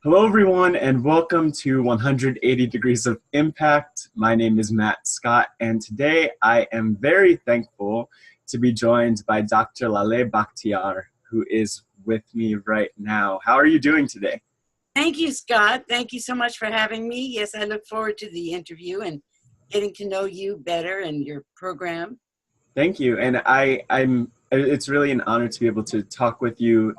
Hello, everyone, and welcome to 180 Degrees of Impact. My name is Matt Scott, and today I am very thankful to be joined by Dr. Laleh Bakhtiar, who is with me right now. How are you doing today? Thank you, Scott. Thank you so much for having me. Yes, I look forward to the interview and getting to know you better and your program. Thank you, and it's really an honor to be able to talk with you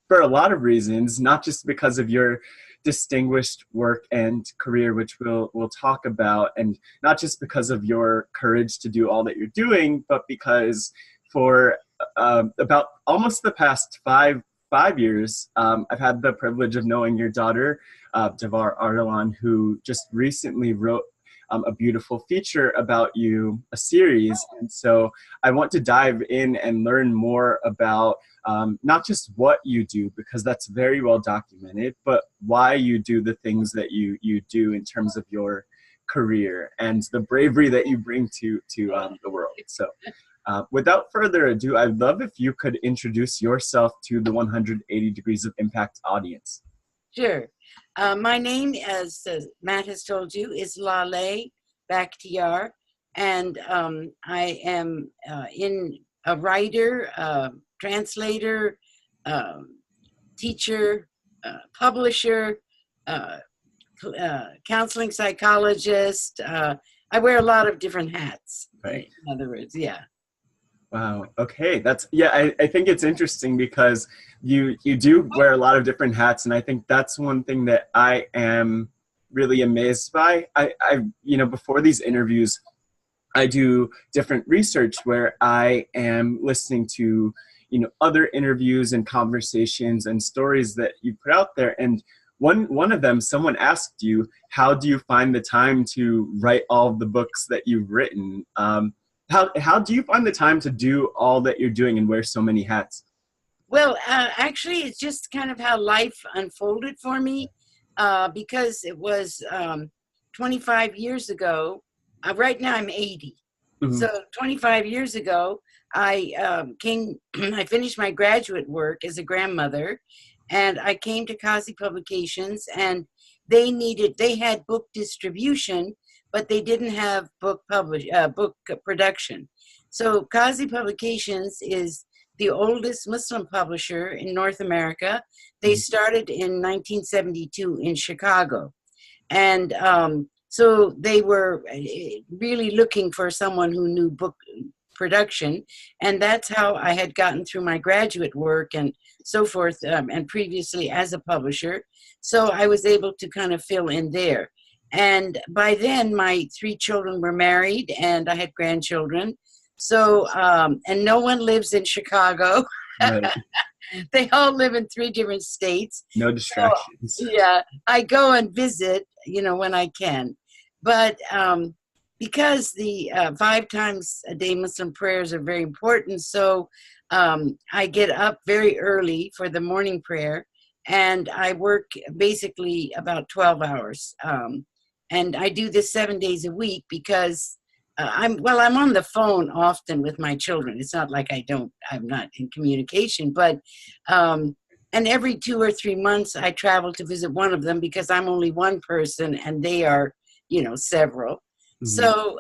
for a lot of reasons, not just because of your distinguished work and career, which we'll talk about, and not just because of your courage to do all that you're doing, but because for about almost the past five years, I've had the privilege of knowing your daughter, Devar Ardalan, who just recently wrote a beautiful feature about you, a series. And so I want to dive in and learn more about not just what you do, because that's very well documented, but why you do the things that you do in terms of your career and the bravery that you bring to the world. So without further ado, I'd love if you could introduce yourself to the 180 Degrees of Impact audience. Sure. My name, as Matt has told you, is Laleh Bakhtiar, and I am a writer, translator, teacher, publisher, counseling psychologist. I wear a lot of different hats. Right. In other words, yeah. Wow. Okay. I think it's interesting because you do wear a lot of different hats, and I think that's one thing that I am really amazed by. Before these interviews, I do different research where I am listening to, other interviews and conversations and stories that you put out there. And one of them, someone asked you, how do you find the time to write all of the books that you've written? How do you find the time to do all that you're doing and wear so many hats? Well, actually, it's just kind of how life unfolded for me, because it was 25 years ago. Right now, I'm 80. Mm-hmm. So 25 years ago, I finished my graduate work as a grandmother, and I came to Kazi Publications, and they had book distribution, but they didn't have book production. So Kazi Publications is the oldest Muslim publisher in North America. They started in 1972 in Chicago. And so they were really looking for someone who knew book production. And that's how I had gotten through my graduate work and so forth, and previously as a publisher. So I was able to kind of fill in there. And by then, my 3 children were married, and I had grandchildren. So, and no one lives in Chicago. Right. They all live in 3 different states. No distractions. So, yeah, I go and visit, when I can. But because the 5 times a day Muslim prayers are very important, so I get up very early for the morning prayer, and I work basically about 12 hours. And I do this 7 days a week because I'm on the phone often with my children. It's not like I'm not in communication, but, and every 2 or 3 months I travel to visit one of them because I'm only one person and they are, several. Mm-hmm. So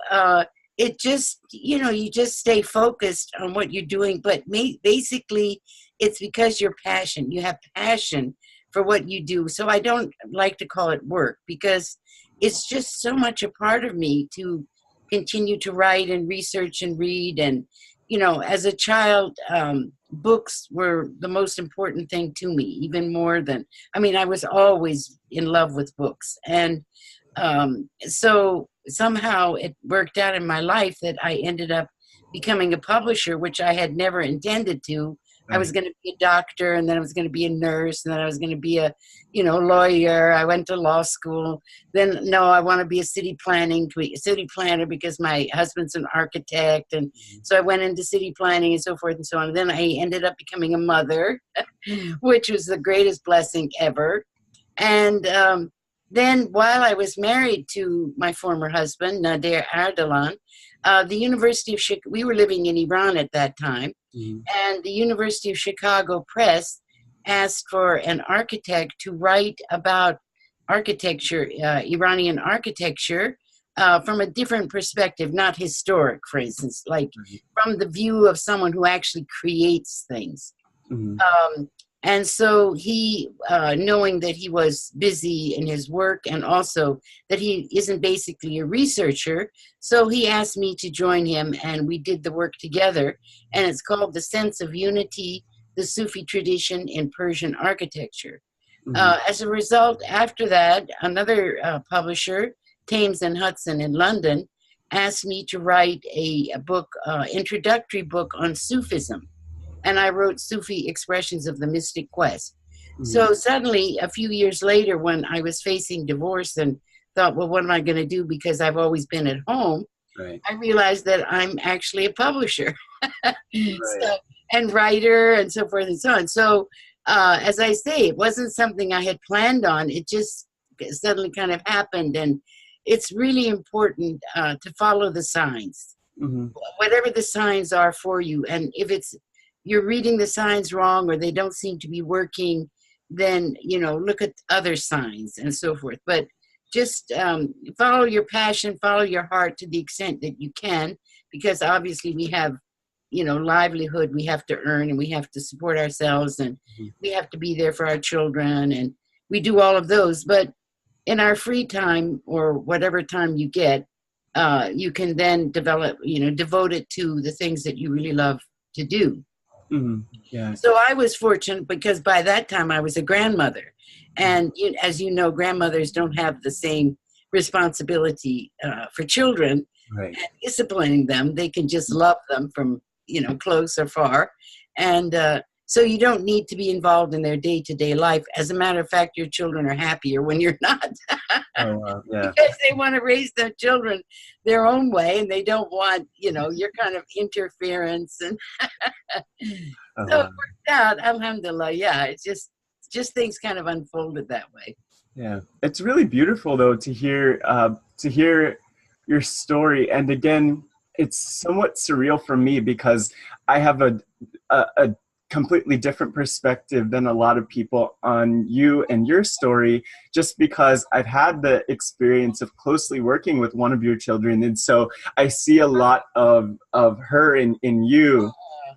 it just, you just stay focused on what you're doing, but basically it's because you have passion for what you do. So I don't like to call it work because it's just so much a part of me to continue to write and research and read. And, as a child, books were the most important thing to me, even more than, I was always in love with books. And so somehow it worked out in my life that I ended up becoming a publisher, which I had never intended to. I was going to be a doctor, and then I was going to be a nurse, and then I was going to be a, lawyer. I went to law school. Then, no, I want to be a city planner because my husband's an architect. And so I went into city planning and so forth and so on. And then I ended up becoming a mother, which was the greatest blessing ever. And then while I was married to my former husband, Nader Ardalan, the University of we were living in Iran at that time, and the University of Chicago Press asked for an architect to write about architecture, Iranian architecture, from a different perspective, not historic, for instance, like from the view of someone who actually creates things. And so he, knowing that he was busy in his work and also that he isn't basically a researcher, so he asked me to join him and we did the work together. And it's called The Sense of Unity, the Sufi Tradition in Persian Architecture. As a result, after that, another publisher, Thames and Hudson in London, asked me to write a book, introductory book on Sufism. And I wrote Sufi Expressions of the Mystic Quest. So suddenly, a few years later, when I was facing divorce and thought, well, what am I going to do? Because I've always been at home. I realized that I'm actually a publisher so, and writer and so forth and so on. So as I say, it wasn't something I had planned on. It just suddenly kind of happened. And it's really important to follow the signs, whatever the signs are for you. And if you're reading the signs wrong or they don't seem to be working, then, look at other signs and so forth. But just follow your passion, follow your heart to the extent that you can, because obviously we have, livelihood we have to earn and we have to support ourselves and we have to be there for our children and we do all of those. But in our free time or whatever time you get, you can then devote it to the things that you really love to do. So I was fortunate because by that time I was a grandmother. And as you know, grandmothers don't have the same responsibility for children and disciplining them. They can just love them from, close or far. And so you don't need to be involved in their day-to-day life. As a matter of fact, your children are happier when you're not. Because they want to raise their children their own way and they don't want, your kind of interference. And so it worked out, alhamdulillah. Yeah, it's just things kind of unfolded that way. Yeah, it's really beautiful though to hear your story. And again, it's somewhat surreal for me because I have a completely different perspective than a lot of people on you and your story, just because I've had the experience of closely working with one of your children. And so I see a lot of her in you,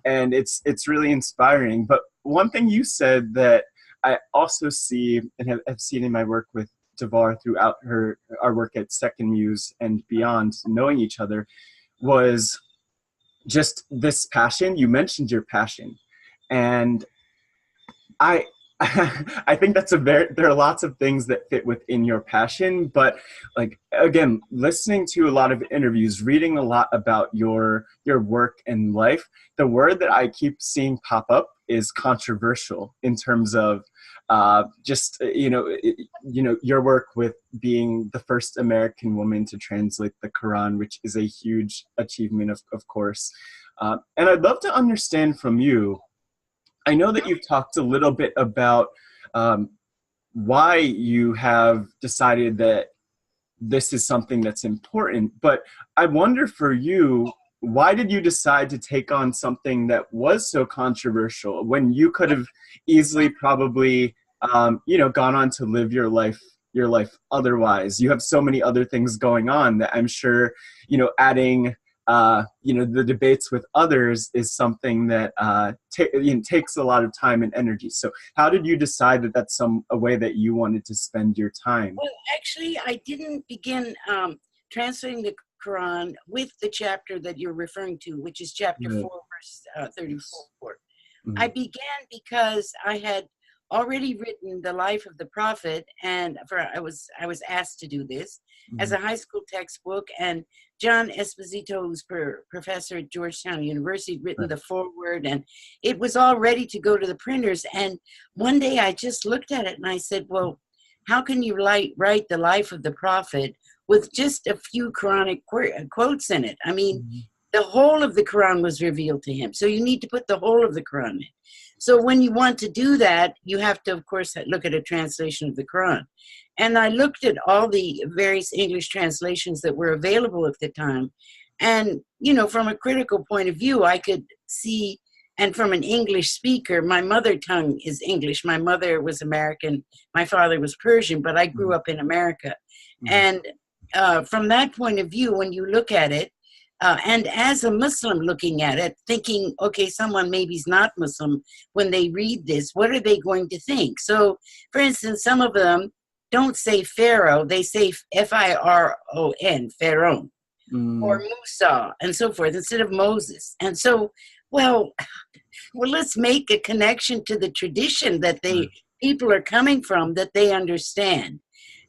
and it's really inspiring. But one thing you said that I also see and have seen in my work with Devar throughout our work at Second Muse and beyond, knowing each other, was just this passion. You mentioned your passion. And I think there are lots of things that fit within your passion, but like, again, listening to a lot of interviews, reading a lot about your work and life, the word that I keep seeing pop up is controversial in terms of your work with being the first American woman to translate the Quran, which is a huge achievement, of course. And I'd love to understand from you, I know that you've talked a little bit about why you have decided that this is something that's important, but I wonder for you, why did you decide to take on something that was so controversial when you could have easily probably, gone on to live your life otherwise? You have so many other things going on that I'm sure, adding the debates with others is something that takes a lot of time and energy. So how did you decide that that's a way that you wanted to spend your time? Well, actually, I didn't begin translating the Quran with the chapter that you're referring to, which is chapter 4, verse 34. I began because I had already written the life of the Prophet, and I was asked to do this as a high school textbook, and John Esposito, who's professor at Georgetown University, had written the foreword, and it was all ready to go to the printers. And one day I just looked at it and I said, well, how can you write the life of the Prophet with just a few Quranic quotes in it? I mean, the whole of the Quran was revealed to him. So you need to put the whole of the Quran in. So when you want to do that, you have to, of course, look at a translation of the Quran. And I looked at all the various English translations that were available at the time. And, from a critical point of view, I could see And from an English speaker, my mother tongue is English. My mother was American. My father was Persian, but I grew up in America. And from that point of view, when you look at it, and as a Muslim looking at it, thinking, okay, someone maybe is not Muslim, when they read this, what are they going to think? So, for instance, some of them don't say Pharaoh, they say Firon, Pharaoh, or Musa, and so forth, instead of Moses. And so, well, let's make a connection to the tradition that people are coming from, that they understand.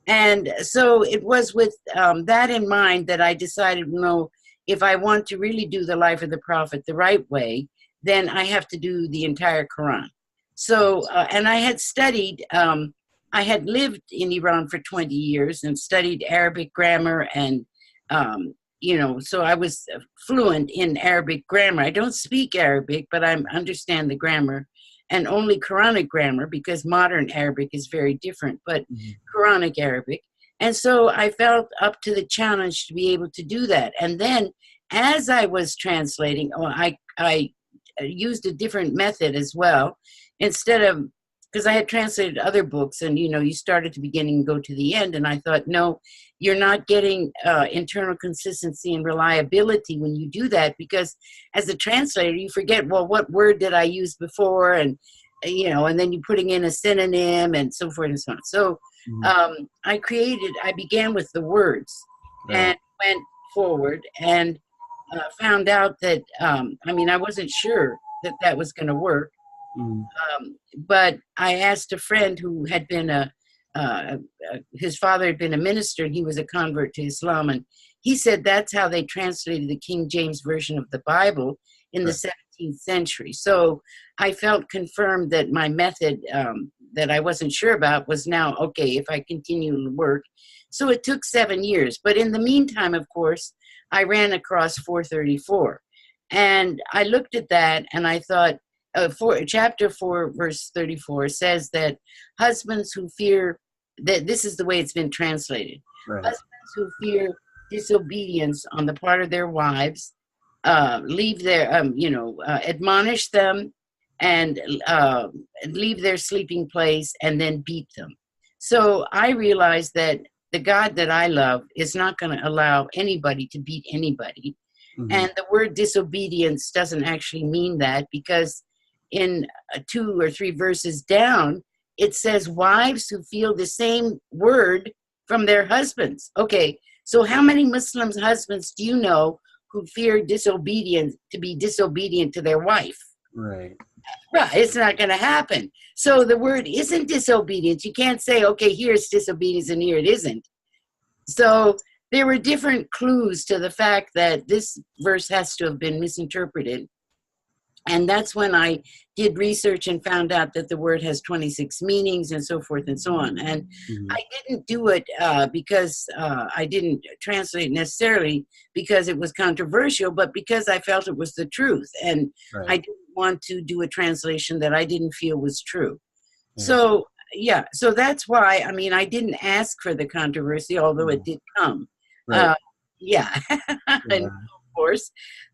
And so it was with that in mind that I decided, no, if I want to really do the life of the prophet the right way, then I have to do the entire Quran. So, and I had studied, I had lived in Iran for 20 years and studied Arabic grammar and, so I was fluent in Arabic grammar. I don't speak Arabic, but I understand the grammar, and only Quranic grammar, because modern Arabic is very different, but Quranic Arabic. And so I felt up to the challenge to be able to do that. And then as I was translating, I used a different method as well. Instead of, because I had translated other books, and, you start at the beginning and go to the end. And I thought, no, you're not getting internal consistency and reliability when you do that, because as a translator, you forget, well, what word did I use before? And, and then you're putting in a synonym and so forth and so on. So I began with the words and went forward and found out that, I wasn't sure that was going to work. But I asked a friend who had been his father had been a minister, and he was a convert to Islam. And he said that's how they translated the King James Version of the Bible in the 17th century. So I felt confirmed that my method that I wasn't sure about was now okay if I continue to work. So it took 7 years. But in the meantime, of course, I ran across 434. And I looked at that and I thought, chapter 4, verse 34 says that husbands who fear, that this is the way it's been translated, husbands who fear disobedience on the part of their wives, leave their, admonish them and leave their sleeping place and then beat them. So I realized that the God that I love is not going to allow anybody to beat anybody. And the word disobedience doesn't actually mean that, because in 2 or 3 verses down, it says wives who feel the same word from their husbands. Okay, so how many Muslim husbands do you know who fear disobedience, to be disobedient to their wife? Right, it's not going to happen. So the word isn't disobedience. You can't say, okay, here's disobedience and here it isn't. So there were different clues to the fact that this verse has to have been misinterpreted. And that's when I did research and found out that the word has 26 meanings and so forth and so on. And I didn't do it because I didn't translate necessarily because it was controversial, but because I felt it was the truth. And I didn't want to do a translation that I didn't feel was true. So, so that's why, I didn't ask for the controversy, although it did come. And of course.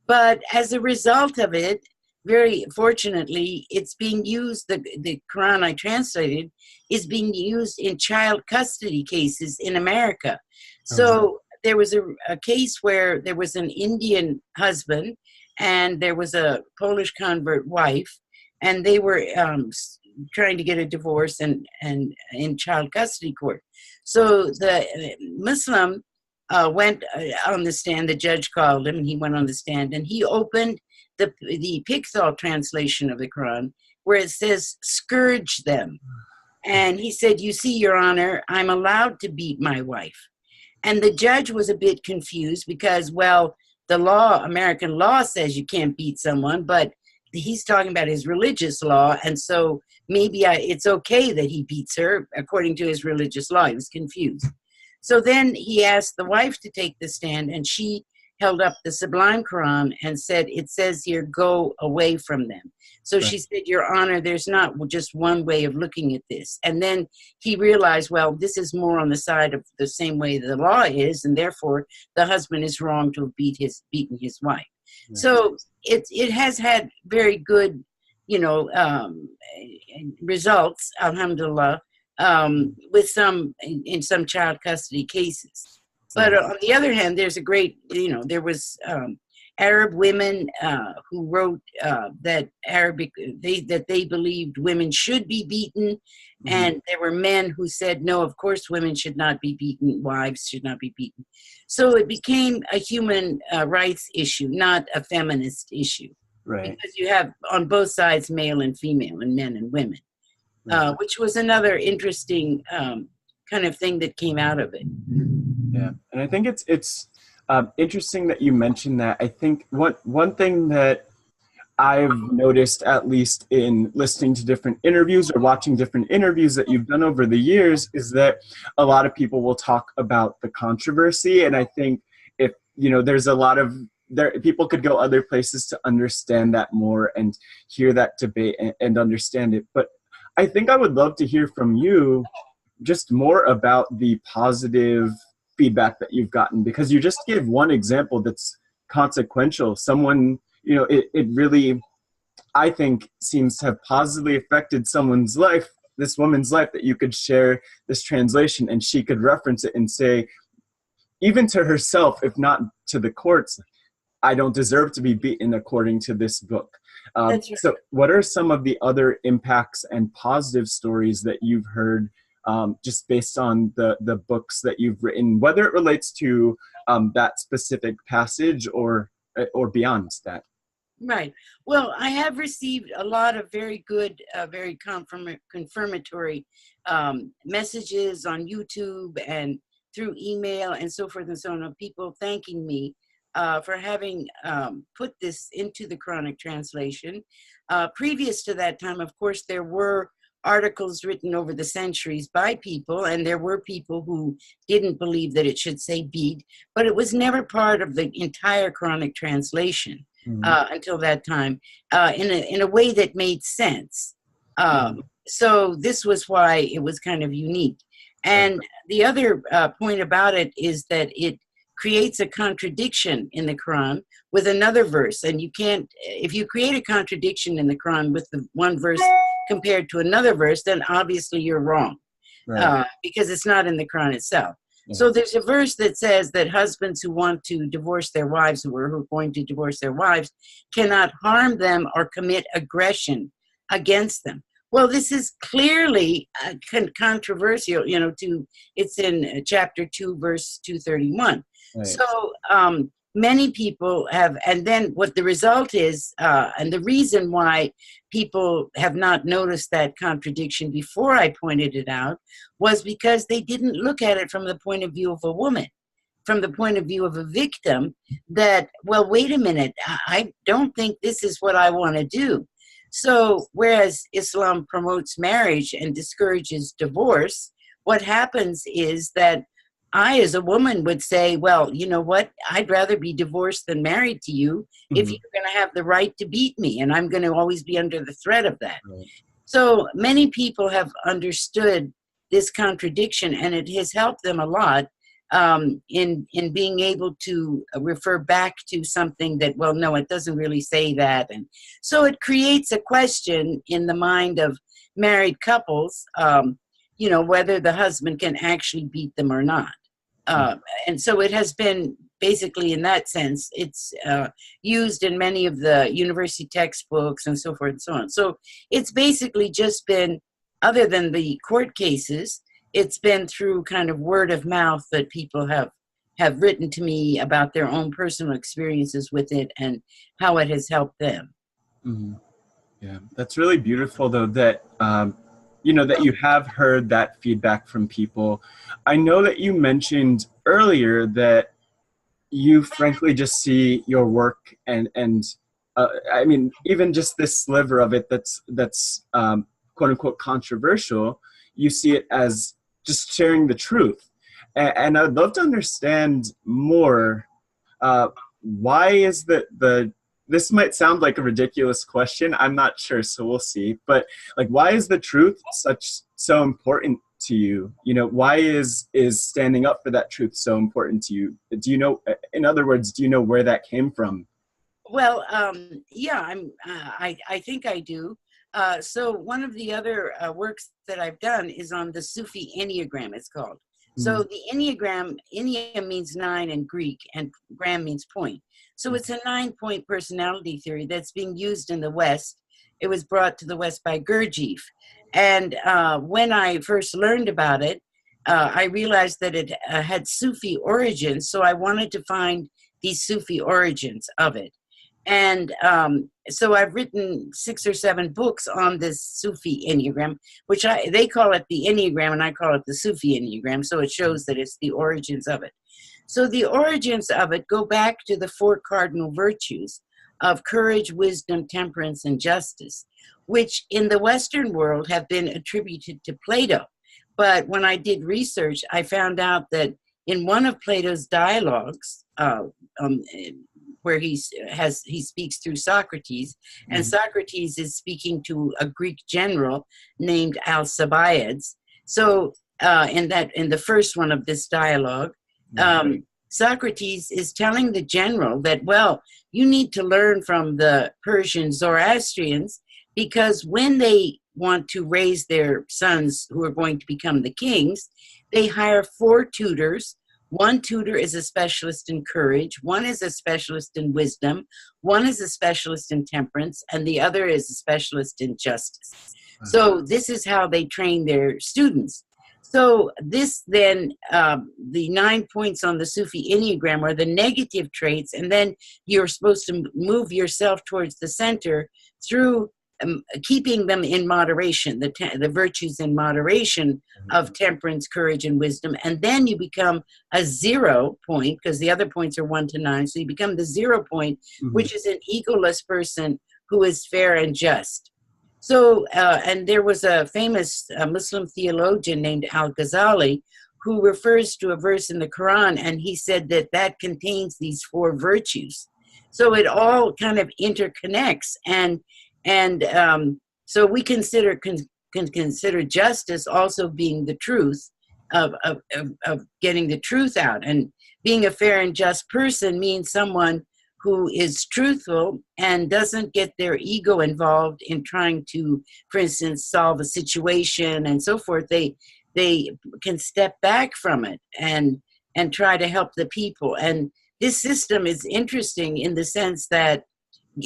But as a result of it, very fortunately, it's being used, the Quran I translated is being used in child custody cases in America. So there was a case where there was an Indian husband and there was a Polish convert wife, and they were trying to get a divorce and in child custody court. So the Muslim went on the stand, the judge called him, and he went on the stand, and he opened the Pickthall translation of the Quran, where it says, scourge them. And he said, you see, Your Honor, I'm allowed to beat my wife. And the judge was a bit confused because, well, the law, American law says you can't beat someone, but he's talking about his religious law. And so maybe it's okay that he beats her according to his religious law. He was confused. So then he asked the wife to take the stand, and she held up the Sublime Quran and said, it says here, go away from them. So she said, Your Honor, there's not just one way of looking at this. And then he realized, well, this is more on the side of the same way the law is, and therefore the husband is wrong to have beaten his wife. Yeah. So it has had very good, you know, results, alhamdulillah, with some in some child custody cases. But Nice. on the other hand, there's a great, you know, there was Arab women who wrote that they believed women should be beaten, and there were men who said no, of course women should not be beaten, wives should not be beaten. So it became a human rights issue, not a feminist issue, Right. because you have on both sides male and female, and men and women, Right. which was another interesting kind of thing that came out of it. Yeah, and I think it's interesting that you mentioned that. I think one thing that I've noticed, at least in listening to different interviews or watching different interviews that you've done over the years, is that a lot of people will talk about the controversy. And I think if, you know, there's a lot of people could go other places to understand that more and hear that debate and understand it. But I think I would love to hear from you just more about the positive feedback that you've gotten, because you just gave one example that's consequential. Someone, you know, it really, I think, seems to have positively affected someone's life, this woman's life, that you could share this translation and she could reference it and say, even to herself, if not to the courts, I don't deserve to be beaten according to this book. That's right. So what are some of the other impacts and positive stories that you've heard just based on the books that you've written, whether it relates to that specific passage or beyond that? Right. Well, I have received a lot of very good, very confirmatory messages on YouTube and through email and so forth and so on, of people thanking me for having put this into the Quranic translation. Previous to that time, of course, there were articles written over the centuries by people, and there were people who didn't believe that it should say bead, but it was never part of the entire Quranic translation until that time, in a way that made sense. So this was why it was kind of unique. And the other point about it is that it creates a contradiction in the Quran with another verse. And you can't, if you create a contradiction in the Quran with the one verse compared to another verse, then obviously you're wrong, because it's not in the Quran itself. Yeah. So there's a verse that says that husbands who want to divorce their wives, who are going to divorce their wives, cannot harm them or commit aggression against them. Well, this is clearly controversial, you know, it's in chapter 2, verse 231. Right. So many people have, and then what the result is, and the reason why people have not noticed that contradiction before I pointed it out, was because they didn't look at it from the point of view of a woman, from the point of view of a victim, that, well, wait a minute, I don't think this is what I want to do. So whereas Islam promotes marriage and discourages divorce, what happens is that I, as a woman, would say, well, you know what? I'd rather be divorced than married to you if you're going to have the right to beat me, and I'm going to always be under the threat of that. Right. So many people have understood this contradiction, and it has helped them a lot in being able to refer back to something that, well, no, it doesn't really say that. And so it creates a question in the mind of married couples, you know, whether the husband can actually beat them or not. And so it has been basically, in that sense, it's used in many of the university textbooks and so forth and so on. So it's basically just been, other than the court cases, it's been through kind of word of mouth that people have written to me about their own personal experiences with it and how it has helped them. Mm-hmm. Yeah, that's really beautiful, though, that you know, that you have heard that feedback from people. I know that you mentioned earlier that you frankly just see your work and I mean, even just this sliver of it that's quote unquote controversial, you see it as just sharing the truth. And I'd love to understand more, why is this might sound like a ridiculous question, I'm not sure, so we'll see, but like, why is the truth so important to you? You know, why is standing up for that truth so important to you? Do you know, in other words, do you know where that came from? Well, yeah, I think I do. So one of the other works that I've done is on the Sufi Enneagram, it's called. So Mm, the Enneagram, Ennea means nine in Greek, and gram means point. So it's a 9-point personality theory that's being used in the West. It was brought to the West by Gurdjieff. And when I first learned about it, I realized that it had Sufi origins. So I wanted to find these Sufi origins of it. And so I've written 6 or 7 books on this Sufi Enneagram, which they call it the Enneagram and I call it the Sufi Enneagram. So it shows that it's the origins of it. So the origins of it go back to the 4 cardinal virtues of courage, wisdom, temperance, and justice, which in the Western world have been attributed to Plato. But when I did research, I found out that in one of Plato's dialogues, where he speaks through Socrates, and Socrates is speaking to a Greek general named Alcibiades. So in the first one of this dialogue, Socrates is telling the general that, well, you need to learn from the Persian Zoroastrians, because when they want to raise their sons who are going to become the kings, they hire 4 tutors. One tutor is a specialist in courage, one is a specialist in wisdom, one is a specialist in temperance, and the other is a specialist in justice. So this is how they train their students. So this then, the 9 points on the Sufi Enneagram are the negative traits, and then you're supposed to move yourself towards the center through keeping them in moderation, the virtues in moderation of temperance, courage, and wisdom. And then you become a 0 point, because the other points are 1 to 9. So you become the 0 point, which is an egoless person who is fair and just. So, and there was a famous Muslim theologian named Al-Ghazali who refers to a verse in the Quran, and he said that that contains these 4 virtues. So it all kind of interconnects, and so we consider justice also being the truth of getting the truth out. And being a fair and just person means someone who is truthful and doesn't get their ego involved in trying to, for instance, solve a situation and so forth. They can step back from it and try to help the people. And this system is interesting in the sense that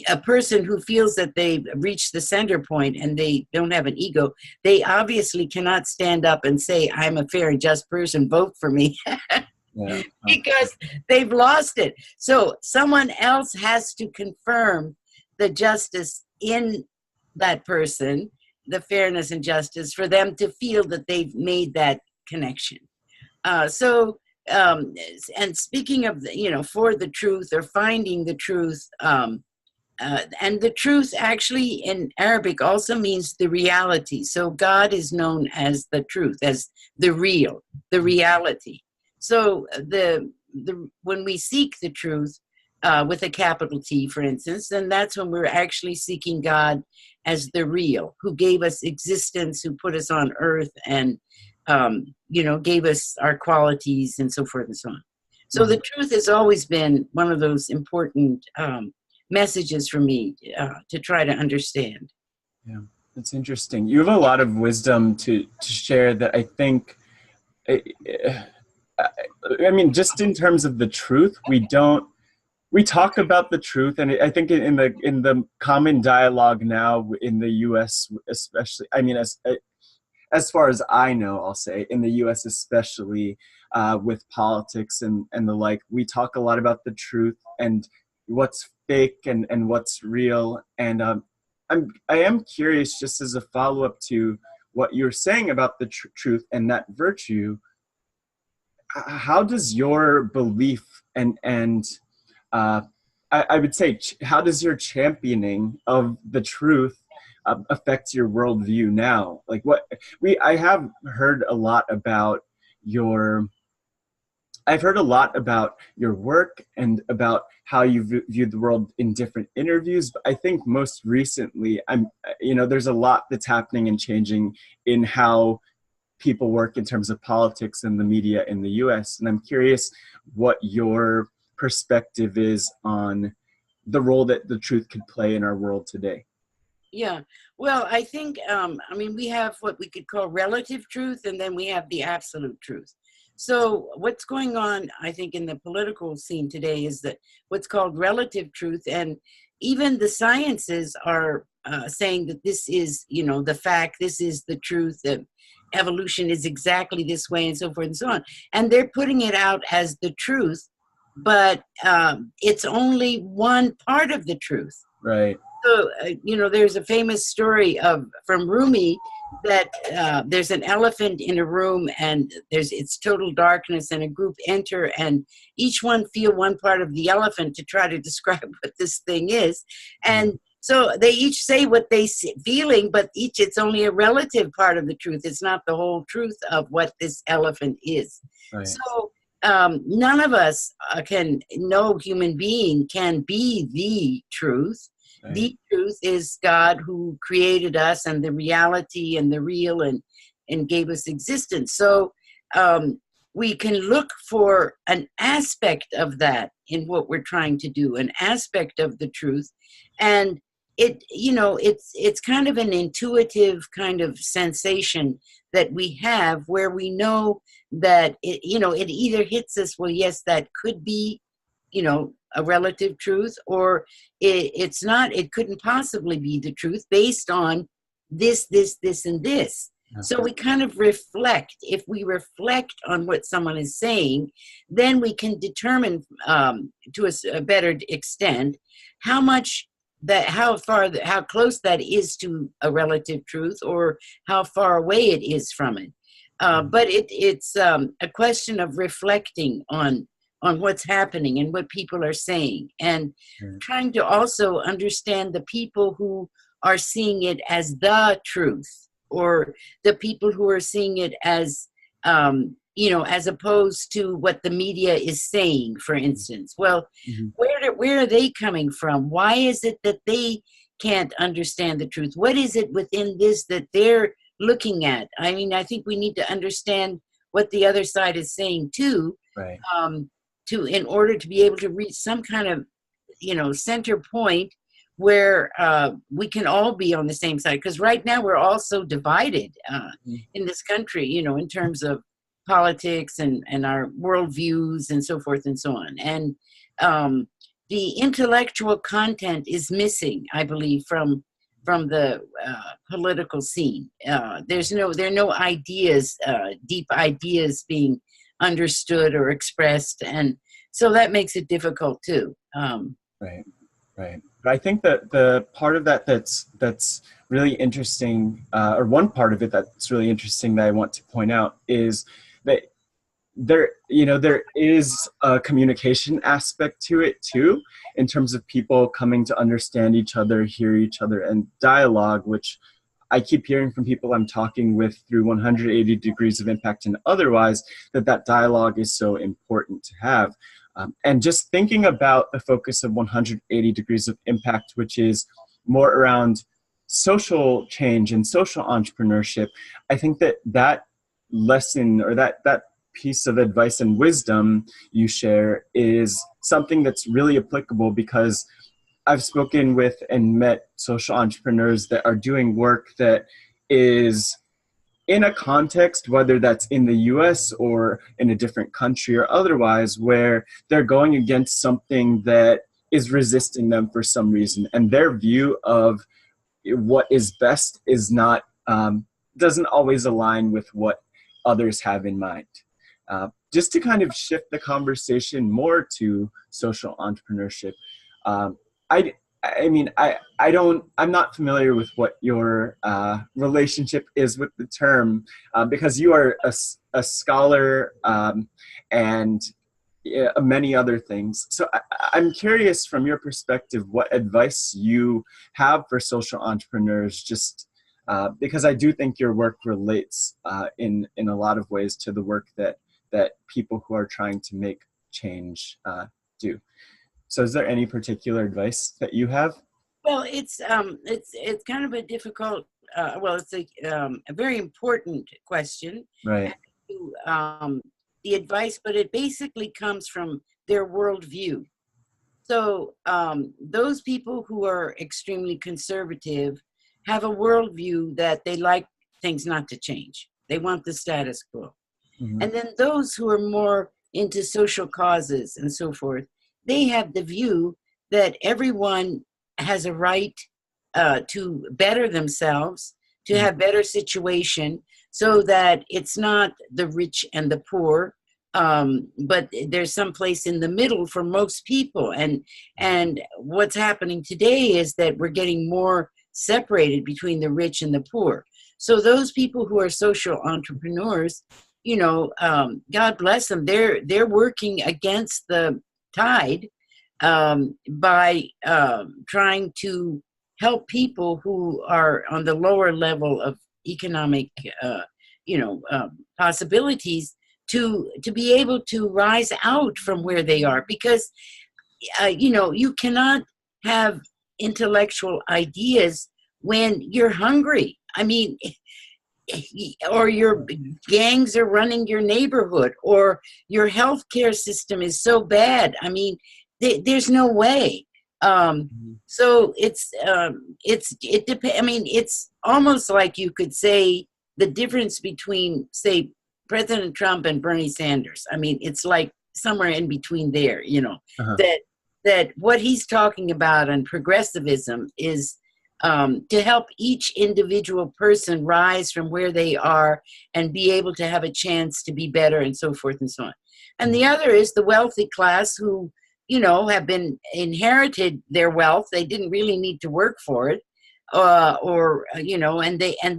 a person who feels that they've reached the center point and they don't have an ego, they obviously cannot stand up and say, I'm a fair and just person, vote for me. Yeah. Because they've lost it. So someone else has to confirm the justice in that person, the fairness and justice, for them to feel that they've made that connection. And speaking of, for the truth or finding the truth, and the truth actually in Arabic also means the reality. So God is known as the truth, as the real, the reality. So when we seek the truth with a capital T, for instance, then that's when we're actually seeking God as the real, who gave us existence, who put us on earth, and gave us our qualities and so forth and so on. So the truth has always been one of those important messages for me to try to understand. Yeah, that's interesting. You have a lot of wisdom to share that I think, I mean, just in terms of the truth, we talk about the truth, and I think in the common dialogue now in the U.S. especially, I mean, as far as I know, I'll say in the U.S. especially with politics and the like, we talk a lot about the truth and what's fake and what's real. And I am curious, just as a follow-up to what you're saying about the truth and that virtue, how does your belief and I would say, how does your championing of the truth affect your worldview now? Like I have heard a lot about I've heard a lot about your work and about how you viewed the world in different interviews. But I think most recently, there's a lot that's happening and changing in how people work in terms of politics and the media in the US. And I'm curious what your perspective is on the role that the truth could play in our world today? Yeah. Well, I think, I mean, we have what we could call relative truth, and then we have the absolute truth. So what's going on, I think, in the political scene today is that what's called relative truth, and even the sciences are saying that this is, you know, the fact, this is the truth, that evolution is exactly this way, and so forth and so on. And they're putting it out as the truth, but it's only one part of the truth. Right. So, you know, there's a famous story from Rumi that there's an elephant in a room, and it's total darkness, and a group enter, and each one feel one part of the elephant to try to describe what this thing is. And so they each say what they feeling, but it's only a relative part of the truth. It's not the whole truth of what this elephant is. Right. So none of us no human being can be the truth. Right. The truth is God, who created us and the reality and the real, and gave us existence. So we can look for an aspect of that in what we're trying to do, an aspect of the truth. And it's kind of an intuitive kind of sensation that we have, where we know that it either hits us, well, yes, that could be, a relative truth, or it's not, it couldn't possibly be the truth based on this, and this. Okay. So we kind of reflect. If we reflect on what someone is saying, then we can determine to a better extent how close that is to a relative truth, or how far away it is from it. But it's a question of reflecting on what's happening and what people are saying, and trying to also understand the people who are seeing it as the truth, or the people who are seeing it as, as opposed to what the media is saying, for instance. Well, where are they coming from? Why is it that they can't understand the truth? What is it within this that they're looking at? I mean, I think we need to understand what the other side is saying too. Right. In order to be able to reach some kind of, center point where we can all be on the same side. Because right now we're all so divided in this country, in terms of politics and our worldviews and so forth and so on. And the intellectual content is missing, I believe, from the political scene. There are no ideas, deep ideas being understood or expressed, and so that makes it difficult too. Right. But I think that the part of that that's really interesting, or one part of it that's really interesting that I want to point out, is that there is a communication aspect to it too, in terms of people coming to understand each other, hear each other, and dialogue, which I keep hearing from people I'm talking with through 180 Degrees of Impact and otherwise, that dialogue is so important to have. And just thinking about the focus of 180 Degrees of Impact, which is more around social change and social entrepreneurship, I think that lesson, or that piece of advice and wisdom you share, is something that's really applicable, because I've spoken with and met social entrepreneurs that are doing work that is in a context, whether that's in the US or in a different country or otherwise, where they're going against something that is resisting them for some reason. And their view of what is best is not, doesn't always align with what others have in mind. Just to kind of shift the conversation more to social entrepreneurship, I'm not familiar with what your relationship is with the term, because you are a scholar and many other things. So I'm curious, from your perspective, what advice you have for social entrepreneurs, just because I do think your work relates in a lot of ways to the work that people who are trying to make change do. So is there any particular advice that you have? Well, it's kind of a difficult, it's a very important question. Right. The advice, but it basically comes from their worldview. So those people who are extremely conservative have a worldview that they like things not to change. They want the status quo. Mm-hmm. And then those who are more into social causes and so forth, they have the view that everyone has a right to better themselves, to have better situation, so that it's not the rich and the poor, but there's some place in the middle for most people. And what's happening today is that we're getting more separated between the rich and the poor. So those people who are social entrepreneurs, God bless them. They're working against the tide by trying to help people who are on the lower level of economic, possibilities to be able to rise out from where they are, because you cannot have intellectual ideas when you're hungry. I mean, or your gangs are running your neighborhood, or your healthcare system is so bad. I mean, there's no way. So it depends. I mean, it's almost like you could say the difference between, say, President Trump and Bernie Sanders. I mean, it's like somewhere in between there. Uh-huh. That what he's talking about on progressivism is to help each individual person rise from where they are and be able to have a chance to be better, and so forth and so on. And the other is the wealthy class who, have been inherited their wealth. They didn't really need to work for it, and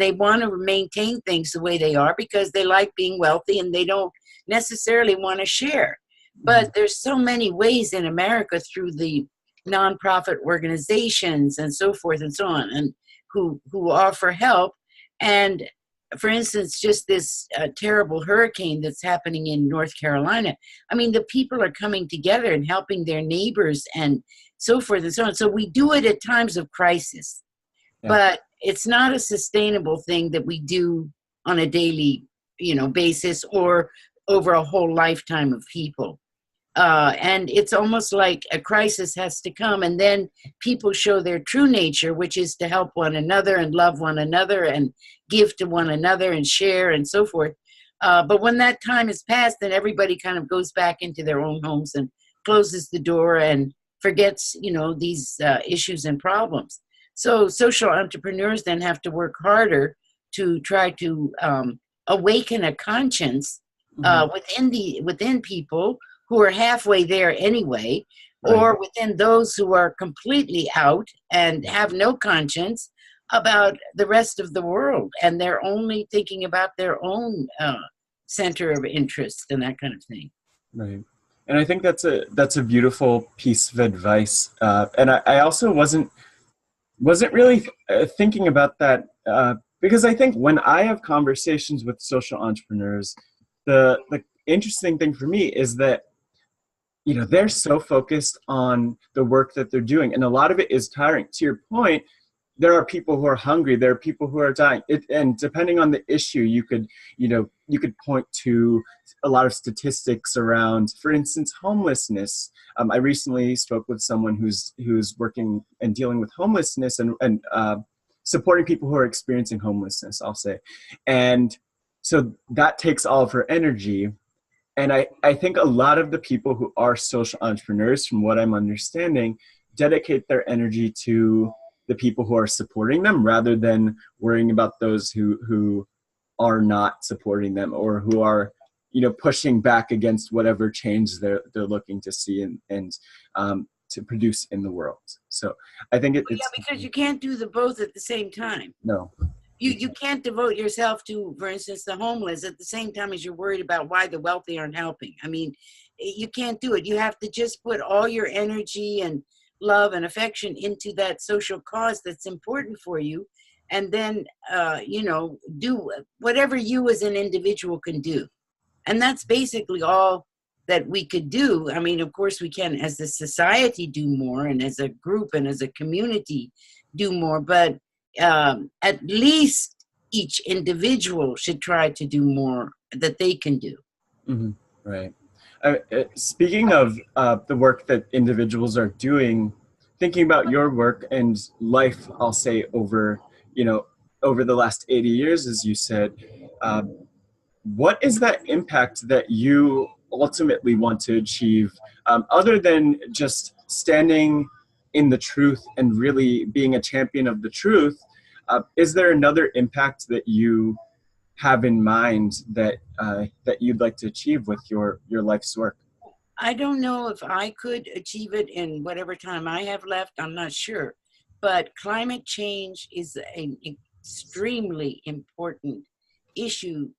they want to maintain things the way they are because they like being wealthy and they don't necessarily want to share. But there's so many ways in America through the nonprofit organizations and so forth and so on, and who offer help. And for instance, just this terrible hurricane that's happening in North Carolina. I mean, the people are coming together and helping their neighbors and so forth and so on. So we do it at times of crisis, but it's not a sustainable thing that we do on a daily, basis or over a whole lifetime of people. And it's almost like a crisis has to come, and then people show their true nature, which is to help one another and love one another and give to one another and share and so forth. But when that time is past, then everybody kind of goes back into their own homes and closes the door and forgets, these issues and problems. So social entrepreneurs then have to work harder to try to awaken a conscience within people who are halfway there anyway, or within those who are completely out and have no conscience about the rest of the world, and they're only thinking about their own center of interest and that kind of thing. Right. And I think that's a beautiful piece of advice. And I also wasn't really thinking about that because I think when I have conversations with social entrepreneurs, the interesting thing for me is that they're so focused on the work that they're doing, and a lot of it is tiring. To your point, there are people who are hungry, there are people who are dying, and depending on the issue, you could point to a lot of statistics around, for instance, homelessness. I recently spoke with someone who's working and dealing with homelessness and supporting people who are experiencing homelessness, I'll say. And so that takes all of her energy. And I think a lot of the people who are social entrepreneurs, from what I'm understanding, dedicate their energy to the people who are supporting them rather than worrying about those who are not supporting them, or who are, pushing back against whatever change they're looking to see and to produce in the world. So I think it's because you can't do the both at the same time. No. You can't devote yourself to, for instance, the homeless at the same time as you're worried about why the wealthy aren't helping. I mean, you can't do it. You have to just put all your energy and love and affection into that social cause that's important for you, and then, do whatever you as an individual can do. And that's basically all that we could do. I mean, of course, we can, as a society, do more, and as a group and as a community, do more, but at least each individual should try to do more that they can do. Mm-hmm. Right. Speaking of the work that individuals are doing, thinking about your work and life, I'll say over, over the last 80 years, as you said, uh, what is that impact that you ultimately want to achieve, other than just standing in the truth and really being a champion of the truth? Is there another impact that you have in mind that you'd like to achieve with your life's work? I don't know if I could achieve it in whatever time I have left. I'm not sure. But climate change is an extremely important issue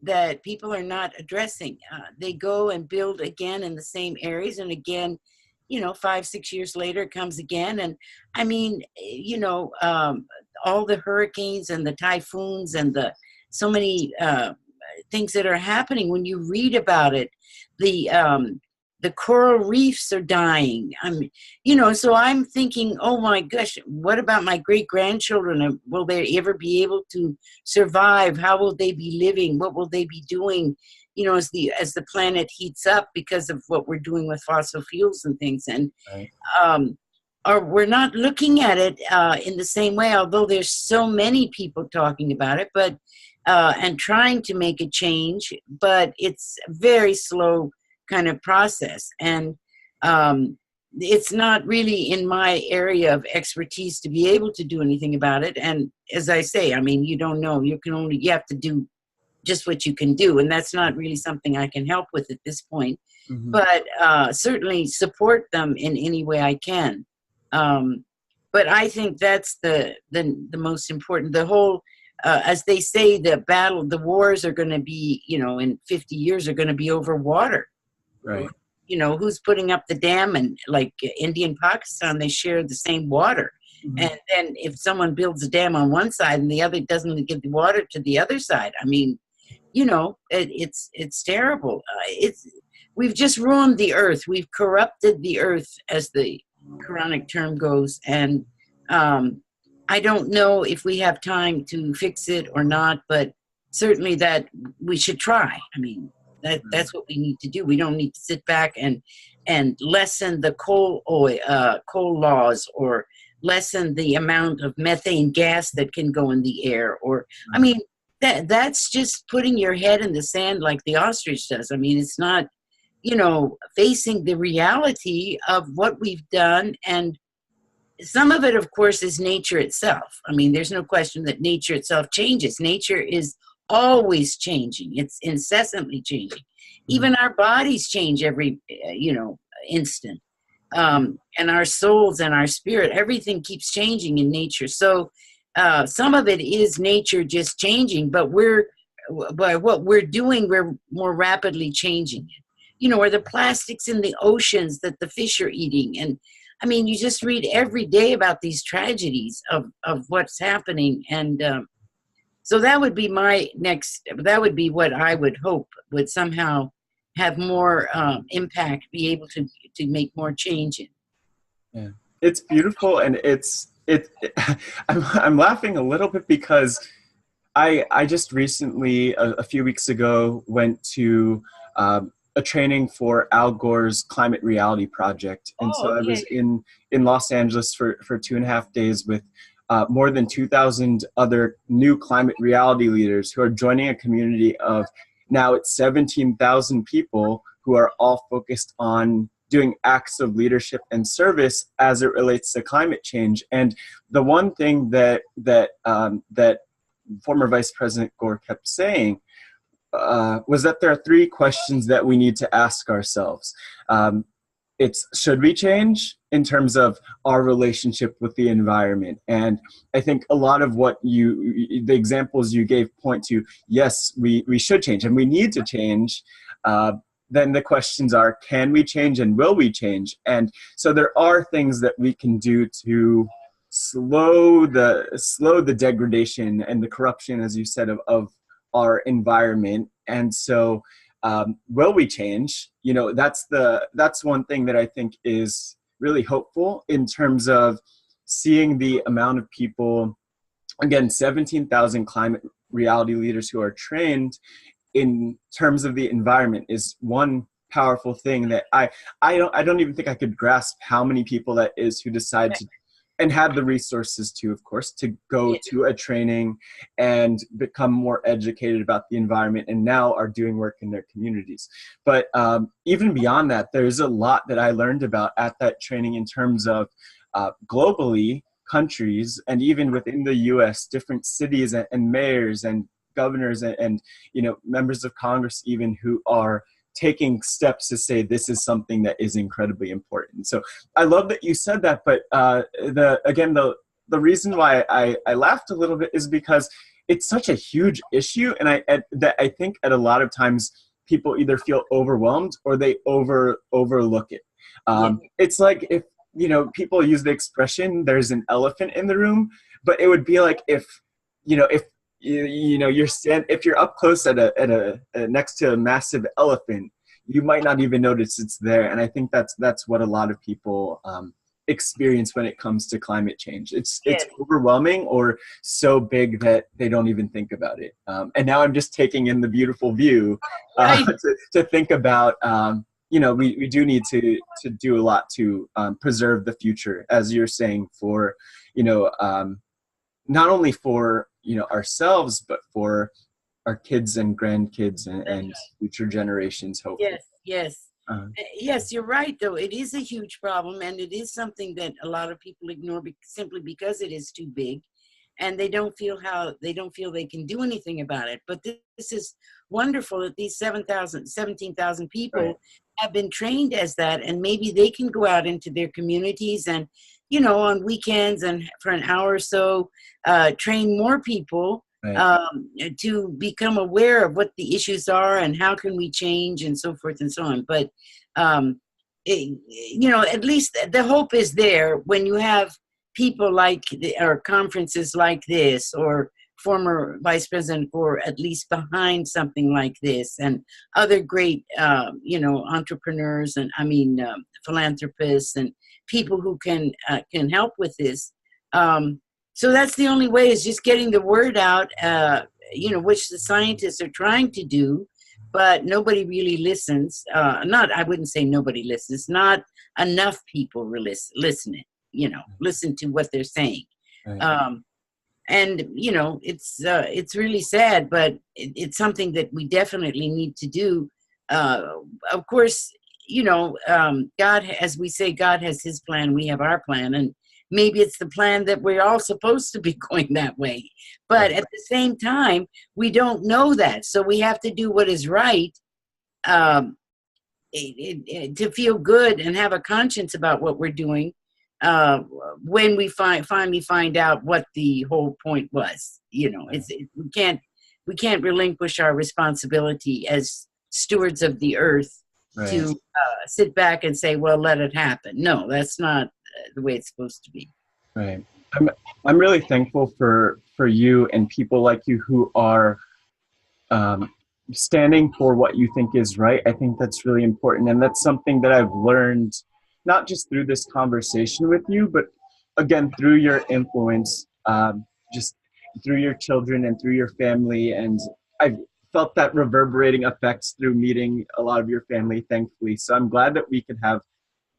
that people are not addressing. They go and build again in the same areas, and again, 5, 6 years later, it comes again. And I mean, all the hurricanes and the typhoons and so many things that are happening. When you read about it, the coral reefs are dying. So I'm thinking, oh my gosh, what about my great grandchildren? Will they ever be able to survive? How will they be living? What will they be doing? As the planet heats up because of what we're doing with fossil fuels and things. And Right. or we're not looking at it in the same way, although there's so many people talking about it, but and trying to make a change, but it's a very slow kind of process. And it's not really in my area of expertise to be able to do anything about it. And as I say, I mean, you don't know. You have to do just what you can do. And that's not really something I can help with at this point. Mm-hmm. But certainly support them in any way I can. But I think that's the most important. The whole, as they say, the wars are going to be, in 50 years are going to be over water. Right. Who's putting up the dam? And like India and Pakistan, they share the same water. Mm-hmm. And then if someone builds a dam on one side and the other doesn't give the water to the other side, I mean, it's terrible. We've just ruined the earth. We've corrupted the earth, as the Quranic term goes. And I don't know if we have time to fix it or not, but certainly that we should try. I mean, that's what we need to do. We don't need to sit back and lessen the coal laws, or lessen the amount of methane gas that can go in the air. Or, I mean, that's just putting your head in the sand like the ostrich does. I mean, it's not, facing the reality of what we've done. And some of it, of course, is nature itself. I mean, there's no question that nature itself changes. Nature is always changing. It's incessantly changing. Even our bodies change every, instant. And our souls and our spirit, everything keeps changing in nature. So some of it is nature just changing, but by what we're doing, we're more rapidly changing it. Or the plastics in the oceans that the fish are eating. And I mean, you just read every day about these tragedies of what's happening. And so that would be that would be what I would hope would somehow have more impact, be able to make more change in. Yeah, it's beautiful, and I'm laughing a little bit because I just recently, a few weeks ago, went to a training for Al Gore's Climate Reality Project. And so I was in Los Angeles for 2.5 days with more than 2,000 other new climate reality leaders who are joining a community of now it's 17,000 people who are all focused on doing acts of leadership and service as it relates to climate change. And the one thing that former Vice President Gore kept saying was that there are 3 questions that we need to ask ourselves. It's, should we change, in terms of our relationship with the environment? And I think a lot of what the examples you gave point to, yes, we should change and we need to change. Then the questions are, can we change and will we change? And so there are things that we can do to slow the degradation and the corruption, as you said, of our environment. And so will we change? That's one thing that I think is really hopeful in terms of seeing the amount of people, again, 17,000 climate reality leaders who are trained in terms of the environment is one powerful thing that I don't even think I could grasp how many people that is who decide to, and have the resources to, of course, to go to a training and become more educated about the environment, and now are doing work in their communities. But even beyond that, there's a lot that I learned about at that training in terms of globally, countries, and even within the US, different cities and mayors and governors and you know, members of Congress even, who are taking steps to say this is something that is incredibly important. So I love that you said that, but the reason why I laughed a little bit is because it's such a huge issue, and that I think at a lot of times people either feel overwhelmed or they overlook it. It's like, if you know, people use the expression "there's an elephant in the room," but it would be like if if you're up close at a next to a massive elephant, you might not even notice it's there. And I think that's what a lot of people experience when it comes to climate change. It's overwhelming, or so big that they don't even think about it. And now I'm just taking in the beautiful view to think about. We do need to do a lot to preserve the future, as you're saying, for not only for ourselves, but for our kids and grandkids and future generations, hopefully. Yes, you're right, though. It is a huge problem, and it is something that a lot of people ignore simply because it is too big, and they don't feel they can do anything about it. But this is wonderful that these 17,000 people have been trained as that, and maybe they can go out into their communities and, on weekends and for an hour or so, train more people to become aware of what the issues are and how can we change and so forth and so on. But, at least the hope is there when you have people like, or conferences like this, or former vice president, or at least behind something like this, and other great, entrepreneurs and philanthropists and people who can help with this. So that's the only way, is just getting the word out, which the scientists are trying to do, but nobody really listens. I wouldn't say nobody listens, not enough people listen to what they're saying. And it's really sad, but it's something that we definitely need to do. Of course, God, as we say, God has his plan, we have our plan, and maybe it's the plan that we're all supposed to be going that way. But at the same time, we don't know that, so we have to do what is right, to feel good and have a conscience about what we're doing. When we finally find out what the whole point was, we can't relinquish our responsibility as stewards of the earth to sit back and say, well, let it happen. No, that's not the way it's supposed to be. Right. I'm really thankful for you and people like you who are standing for what you think is right. I think that's really important, and that's something that I've learned, not just through this conversation with you, but again, through your influence, just through your children and through your family. And I've felt that reverberating effects through meeting a lot of your family, thankfully. So I'm glad that we could have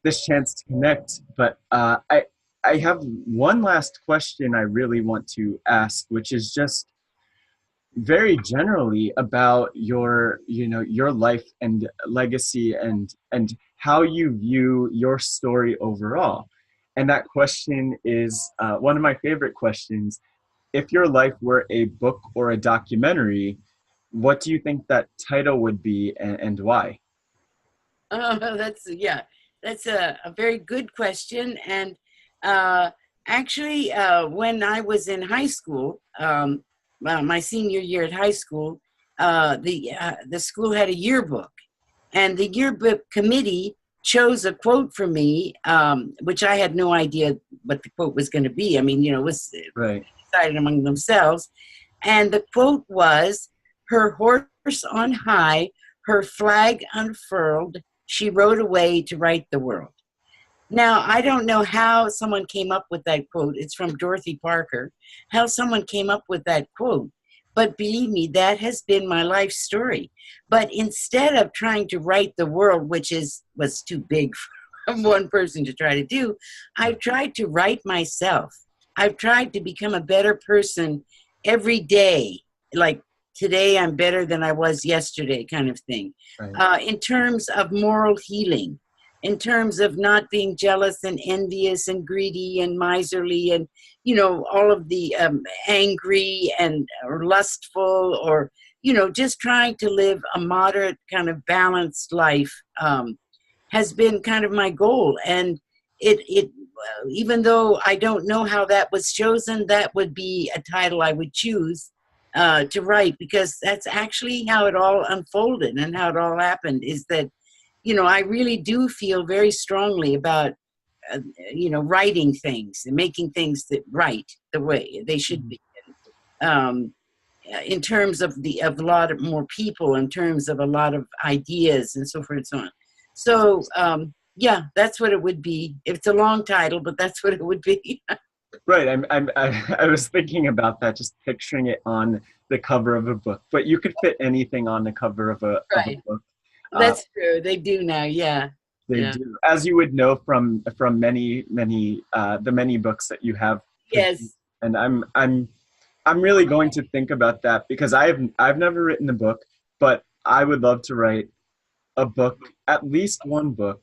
this chance to connect. But I have one last question I really want to ask, which is just very generally about your life and legacy and how you view your story overall. And that question is one of my favorite questions. If your life were a book or a documentary, what do you think that title would be, and why? That's a very good question. And actually, when I was in high school, my senior year at high school, the school had a yearbook, and the yearbook committee chose a quote for me, which I had no idea what the quote was going to be. It was decided among themselves. And the quote was, "Her horse on high, her flag unfurled, she rode away to right the world." Now, I don't know how someone came up with that quote. It's from Dorothy Parker. How someone came up with that quote. But believe me, that has been my life story. But instead of trying to write the world, which was too big for one person to try to do, I've tried to write myself. I've tried to become a better person every day. Like today, I'm better than I was yesterday, kind of thing. Right. In terms of moral healing, in terms of not being jealous and envious and greedy and miserly and, all of the angry and or lustful, or, just trying to live a moderate kind of balanced life has been kind of my goal. And it even though I don't know how that was chosen, that would be a title I would choose to write, because that's actually how it all unfolded and how it all happened, is that I really do feel very strongly about, writing things and making things that right the way they should be. Um, in terms of a lot of more people, in terms of a lot of ideas and so forth and so on. So, yeah, that's what it would be. It's a long title, but that's what it would be. Right. I was thinking about that, just picturing it on the cover of a book. But you could fit anything on the cover of a Right. book. That's true. They do now. Yeah. They Yeah. do, as you would know from many the many books that you have. Yes. And I'm really going to think about that, because I've never written a book, but I would love to write a book, at least one book,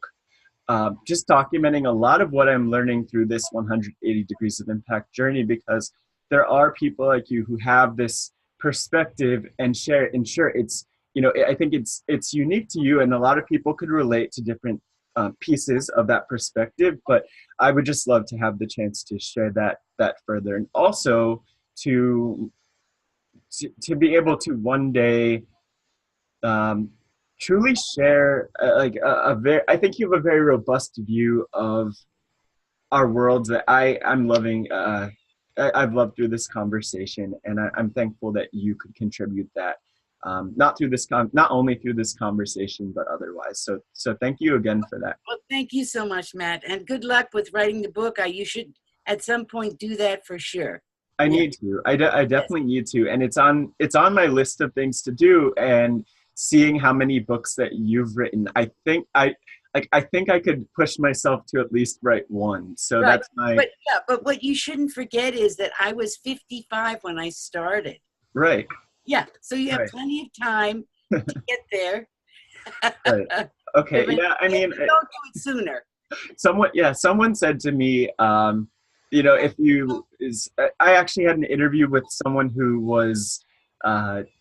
just documenting a lot of what I'm learning through this 180 Degrees of Impact journey, because there are people like you who have this perspective and share it. And sure, it's, I think it's unique to you, and a lot of people could relate to different pieces of that perspective. But I would just love to have the chance to share that further, and also to be able to one day truly share like a very, I think you have a very robust view of our worlds that I'm loving. I've loved through this conversation, and I'm thankful that you could contribute that, not only through this conversation, but otherwise. So thank you again for that. Well, thank you so much, Matt, and good luck with writing the book. You should at some point do that for sure. I need to. I definitely need to, and it's on my list of things to do. And seeing how many books that you've written, I think I could push myself to at least write one. So right. That's my. But what you shouldn't forget is that I was 55 when I started. Right. Yeah. So you have plenty of time to get there. Right. Okay. Yeah. I mean, don't do it sooner. Someone said to me, I actually had an interview with someone who was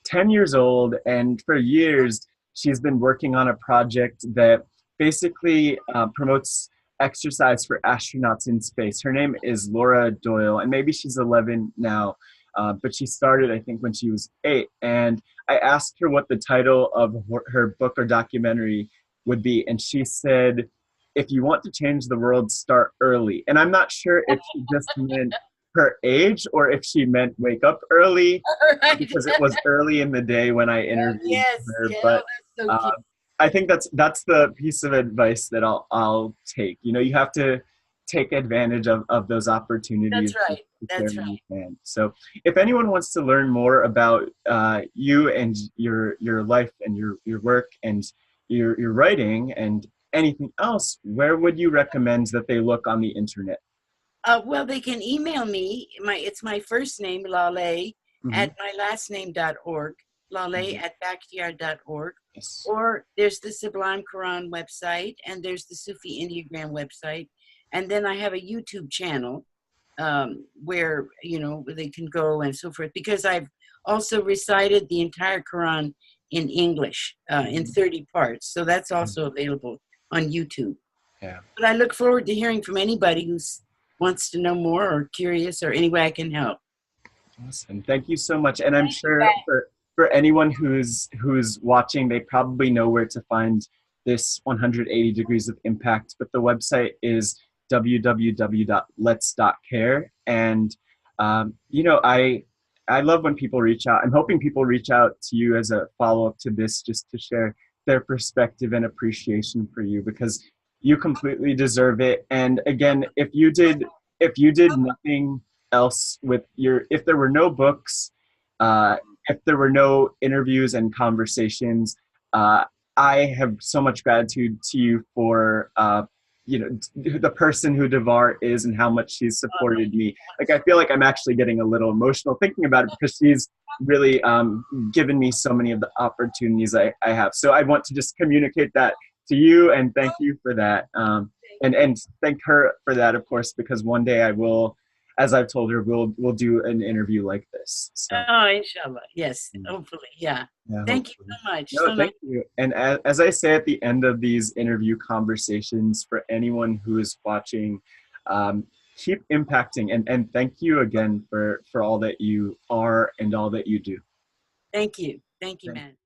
10 years old, and for years she's been working on a project that basically promotes exercise for astronauts in space. Her name is Laura Doyle, and maybe she's 11 now, but she started, I think, when she was 8. And I asked her what the title of her book or documentary would be, and she said, "If you want to change the world, start early." And I'm not sure if she just meant her age or if she meant wake up early, right. because it was early in the day when I interviewed her. Yeah, but that's so cute. I think that's the piece of advice that I'll take. You have to take advantage of those opportunities. That's right. That's right. So if anyone wants to learn more about you and your life and your work and your writing and anything else, where would you recommend that they look on the internet? Well, they can email me. It's my first name, Laleh, at mylastname.org, Laleh at Bakhtiar.org. Yes. Or there's the Sublime Quran website, and there's the Sufi Enneagram website. And then I have a YouTube channel where, they can go and so forth, because I've also recited the entire Quran in English in 30 parts. So that's also available on YouTube. Yeah. But I look forward to hearing from anybody who wants to know more or curious or any way I can help. Awesome. Thank you so much. And I'm sure for anyone who's watching, they probably know where to find this 180 Degrees of Impact, but the website is www.lets.care. And, I love when people reach out. I'm hoping people reach out to you as a follow-up to this, just to share their perspective and appreciation for you, because you completely deserve it. And again, if you did nothing else with if there were no books, if there were no interviews and conversations, uh, I have so much gratitude to you for the person who Devar is and how much she's supported me. Like, I feel like I'm actually getting a little emotional thinking about it because she's really given me so many of the opportunities I have. So I want to just communicate that to you and thank you for that. And thank her for that, of course, because one day I will, as I've told her, we'll do an interview like this. So Oh, inshallah. Yes, hopefully. Yeah. yeah, Thank you hopefully. so much. No, So nice. thank you. And as I say at the end of these interview conversations, for anyone who is watching, um, keep impacting. And thank you again for all that you are and all that you do. Thank you. Thank you, Thank man.